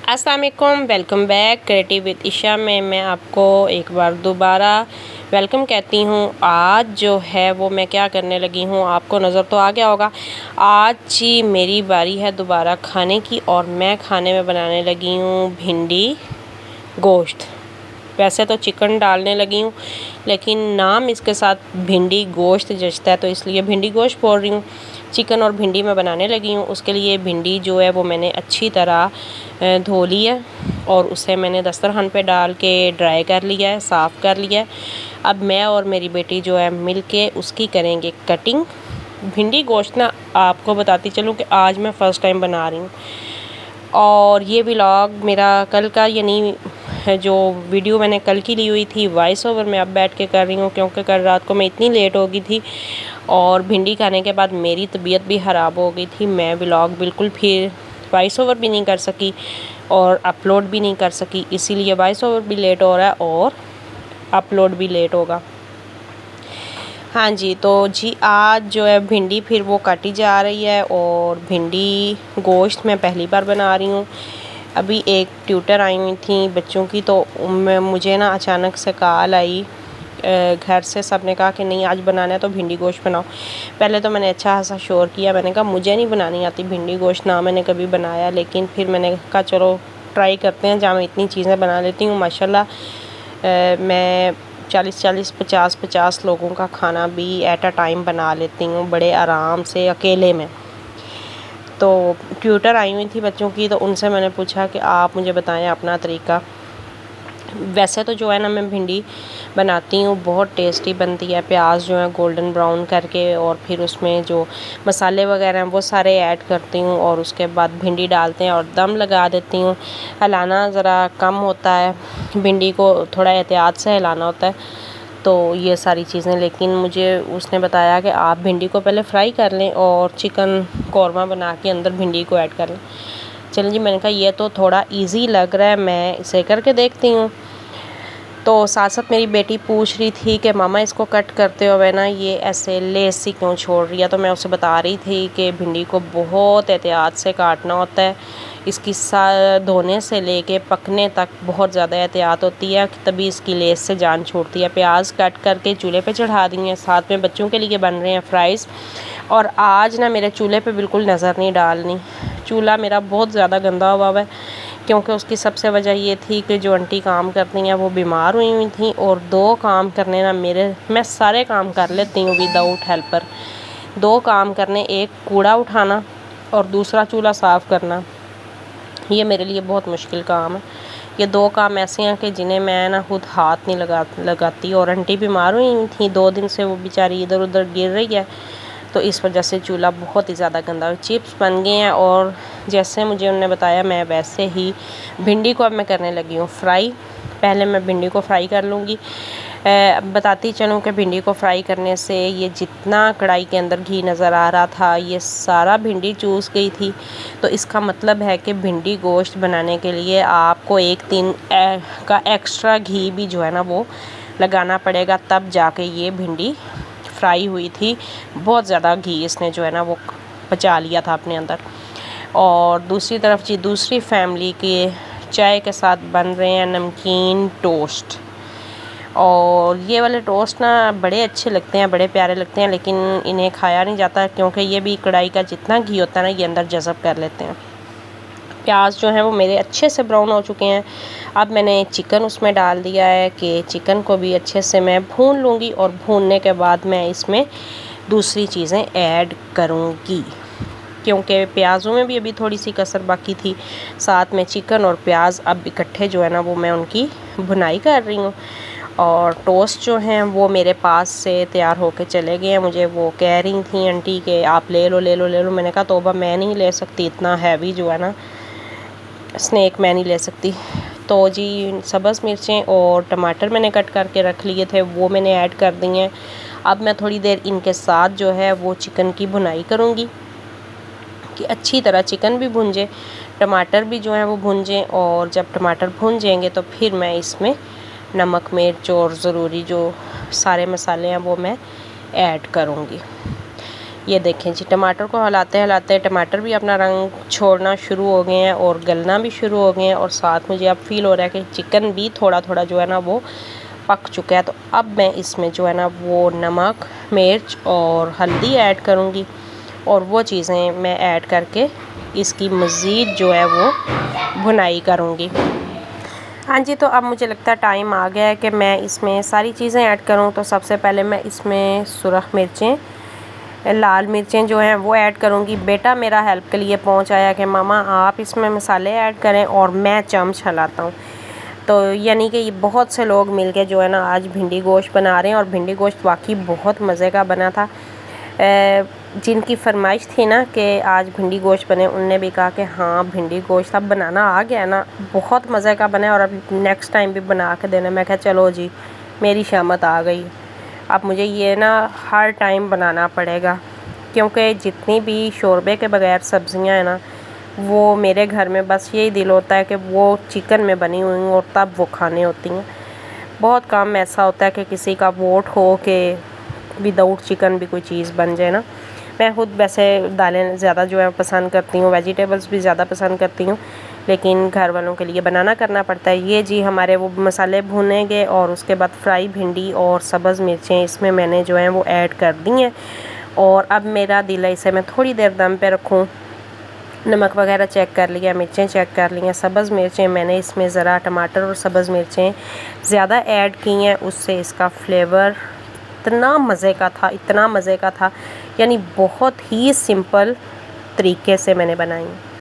अस्सलाम वालेकुम, welcome back creative with Isha में मैं आपको एक बार दोबारा वेलकम कहती हूँ। आज जो है वो मैं क्या करने लगी हूँ आपको नज़र तो आ गया होगा। आज जी मेरी बारी है दोबारा खाने की और मैं खाने में बनाने लगी हूँ भिंडी गोश्त। वैसे तो चिकन डालने लगी हूँ लेकिन नाम इसके साथ भिंडी गोश्त जचता है तो इसलिए भिंडी गोश्त बोल रही हूँ। चिकन और भिंडी मैं बनाने लगी हूँ। उसके लिए भिंडी जो है वो मैंने अच्छी तरह धो ली है और उसे मैंने दस्तरखान पे डाल के ड्राई कर लिया है, साफ़ कर लिया है। अब मैं और मेरी बेटी जो है मिल के उसकी करेंगे कटिंग। भिंडी गोश्त ना आपको बताती चलूँ कि आज मैं फ़र्स्ट टाइम बना रही हूँ और ये व्लॉग मेरा कल का यानी जो वीडियो मैंने कल की ली हुई थी वॉइस ओवर मैं अब बैठ के कर रही हूँ क्योंकि कल रात को मैं इतनी लेट हो गई थी और भिंडी खाने के बाद मेरी तबीयत भी ख़राब हो गई थी। मैं व्लॉग बिल्कुल फिर वॉइस ओवर भी नहीं कर सकी और अपलोड भी नहीं कर सकी, इसीलिए वॉइस ओवर भी लेट हो रहा है और अपलोड भी लेट होगा। हाँ जी, तो जी आज जो है भिंडी फिर वो काटी जा रही है और भिंडी गोश्त मैं पहली बार बना रही हूँ। अभी एक ट्यूटर आई हुई थी बच्चों की तो मुझे ना अचानक से कॉल आई घर से। सब ने कहा कि नहीं आज बनाना है तो भिंडी गोश्त बनाओ। पहले तो मैंने अच्छा खासा शोर किया, मैंने कहा मुझे नहीं बनानी आती भिंडी गोश्त, ना मैंने कभी बनाया। लेकिन फिर मैंने कहा चलो ट्राई करते हैं, जहाँ मैं इतनी चीज़ें बना लेती हूँ माशाल्लाह। मैं 40-40 50-50 लोगों का खाना भी एट अ टाइम बना लेती हूँ बड़े आराम से अकेले में। तो ट्यूटर आई हुई थी बच्चों की तो उनसे मैंने पूछा कि आप मुझे बताएं अपना तरीका। वैसे तो जो है ना मैं भिंडी बनाती हूँ बहुत टेस्टी बनती है। प्याज जो है गोल्डन ब्राउन करके और फिर उसमें जो मसाले वगैरह हैं वो सारे ऐड करती हूँ और उसके बाद भिंडी डालते हैं और दम लगा देती हूँ। हिलाना ज़रा कम होता है, भिंडी को थोड़ा एहतियात से हिलाना होता है तो ये सारी चीज़ें। लेकिन मुझे उसने बताया कि आप भिंडी को पहले फ्राई कर लें और चिकन कौरमा बना के अंदर भिंडी को ऐड कर लें। चलें जी, मैंने कहा ये तो थोड़ा इजी लग रहा है, मैं इसे करके देखती हूँ। तो साथ साथ मेरी बेटी पूछ रही थी कि मामा इसको कट करते हुए ना ये ऐसे लेस सी क्यों छोड़ रही है। तो मैं उसे बता रही थी कि भिंडी को बहुत एहतियात से काटना होता है, इसकी धोने से लेके पकने तक बहुत ज़्यादा एहतियात होती है तभी इसकी लेस से जान छूटती है। प्याज कट करके चूल्हे पे चढ़ा दी हैं, साथ में बच्चों के लिए बन रहे हैं फ्राइज़। और आज ना मेरे चूल्हे पे बिल्कुल नज़र नहीं डालनी, चूल्हा मेरा बहुत ज़्यादा गंदा हुआ है क्योंकि उसकी सबसे वजह ये थी कि जो आंटी काम करती हैं वो बीमार हुई थी और 2 काम करने ना मैं सारे काम कर लेती हूँ विदाउट हेल्पर। 2 काम करने, एक कूड़ा उठाना और दूसरा चूल्हा साफ़ करना, ये मेरे लिए बहुत मुश्किल काम है। ये 2 काम ऐसे हैं कि जिन्हें मैं ना खुद हाथ नहीं लगाती। और आंटी बीमार हुई थी 2 दिन से, वो बेचारी इधर उधर गिर रही है तो इस वजह से चूल्हा बहुत ही ज़्यादा गंदा। चिप्स बन गए हैं और जैसे मुझे उन्होंने बताया मैं वैसे ही भिंडी को अब मैं करने लगी हूँ फ्राई। पहले मैं भिंडी को फ्राई कर लूँगी। बताती चलूँ कि भिंडी को फ्राई करने से ये जितना कढ़ाई के अंदर घी नज़र आ रहा था ये सारा भिंडी चूस गई थी। तो इसका मतलब है कि भिंडी गोश्त बनाने के लिए आपको 1-3 का एक्स्ट्रा घी भी जो है ना वो लगाना पड़ेगा, तब जाके ये भिंडी फ्राई हुई थी। बहुत ज़्यादा घी इसने जो है ना वो पचा लिया था अपने अंदर। और दूसरी तरफ जी दूसरी फैमिली के चाय के साथ बन रहे हैं नमकीन टोस्ट। और ये वाले टोस्ट ना बड़े अच्छे लगते हैं, बड़े प्यारे लगते हैं, लेकिन इन्हें खाया नहीं जाता क्योंकि ये भी कढ़ाई का जितना घी होता है ना ये अंदर जज़ब कर लेते हैं। प्याज जो है वो मेरे अच्छे से ब्राउन हो चुके हैं। अब मैंने चिकन उसमें डाल दिया है कि चिकन को भी अच्छे से मैं भून लूँगी और भूनने के बाद मैं इसमें दूसरी चीज़ें ऐड करूँगी क्योंकि प्याज़ों में भी अभी थोड़ी सी कसर बाकी थी। साथ में चिकन और प्याज अब इकट्ठे जो है ना वो मैं उनकी भुनाई कर रही हूँ। और टोस्ट जो हैं वो मेरे पास से तैयार होके चले गए हैं। मुझे वो कह रही थी आंटी कि आप ले लो ले लो ले लो। मैंने कहा तोबा मैं नहीं ले सकती, इतना हैवी जो है ना स्नैक मैं नहीं ले सकती। तो जी सब्ज़ मिर्चें और टमाटर मैंने कट करके रख लिए थे वो मैंने ऐड कर दी हैं। अब मैं थोड़ी देर इनके साथ जो है वो चिकन की भुनाई करूँगी कि अच्छी तरह चिकन भी भुन जाए, टमाटर भी जो है वो भुन जाएँ। और जब टमाटर भुन जाएंगे तो फिर मैं इसमें नमक मिर्च और ज़रूरी जो सारे मसाले हैं वो मैं ऐड करूँगी। ये देखें जी, टमाटर को हिलाते हिलाते टमाटर भी अपना रंग छोड़ना शुरू हो गए हैं और गलना भी शुरू हो गए हैं, और साथ मुझे अब फील हो रहा है कि चिकन भी थोड़ा थोड़ा जो है ना वो पक चुका है। तो अब मैं इसमें जो है ना वो नमक, मिर्च और हल्दी ऐड करूँगी, और वो चीज़ें मैं ऐड करके इसकी मज़ीद जो है वो भुनाई करूँगी। हाँ जी, तो अब मुझे लगता है टाइम आ गया है कि मैं इसमें सारी चीज़ें ऐड करूँ। तो सबसे पहले मैं इसमें सुरख मिर्चें, लाल मिर्चें जो हैं वो ऐड करूँगी। बेटा मेरा हेल्प के लिए पहुँच आया कि मामा आप इसमें मसाले ऐड करें और मैं चम्मच हिलाता हूँ। तो यानी कि ये बहुत से लोग मिलके जो है ना आज भिंडी गोश्त बना रहे हैं, और भिंडी गोश्त वाकई बहुत मज़े का बना था। जिनकी फरमाइश थी ना कि आज भिंडी गोश्त बने, उनने भी कहा कि हाँ भिंडी गोश्त अब बनाना आ गया ना, बहुत मज़े का बना है और अब नेक्स्ट टाइम भी बना के देना। मैं कहा चलो जी, मेरी शामत आ गई। अब मुझे ये ना हर टाइम बनाना पड़ेगा, क्योंकि जितनी भी शोरबे के बगैर सब्ज़ियाँ हैं ना, वो मेरे घर में बस यही दिल होता है कि वो चिकन में बनी हुई और तब वो खाने होती हैं। बहुत कम ऐसा होता है कि किसी का वोट हो कि विदाउट चिकन भी कोई चीज़ बन जाए ना। मैं खुद वैसे दालें ज़्यादा जो है पसंद करती हूँ, वेजिटेबल्स भी ज़्यादा पसंद करती हूँ, लेकिन घर वालों के लिए बनाना करना पड़ता है। ये जी हमारे वो मसाले भुनेंगे और उसके बाद फ्राई भिंडी और सब्ज़ मिर्चें इसमें मैंने जो है वो ऐड कर दी हैं। और अब मेरा दिल है इसे मैं थोड़ी देर दम पे रखूँ। नमक वगैरह चेक कर लिया, मिर्चें चेक कर ली हैं। सब्ज़ मिर्चें मैंने इसमें ज़रा टमाटर और सब्ज़ मिर्चें ज़्यादा ऐड की हैं, उससे इसका फ्लेवर इतना मज़े का था, इतना मज़े का था, यानी बहुत ही सिंपल तरीके से मैंने बनाई।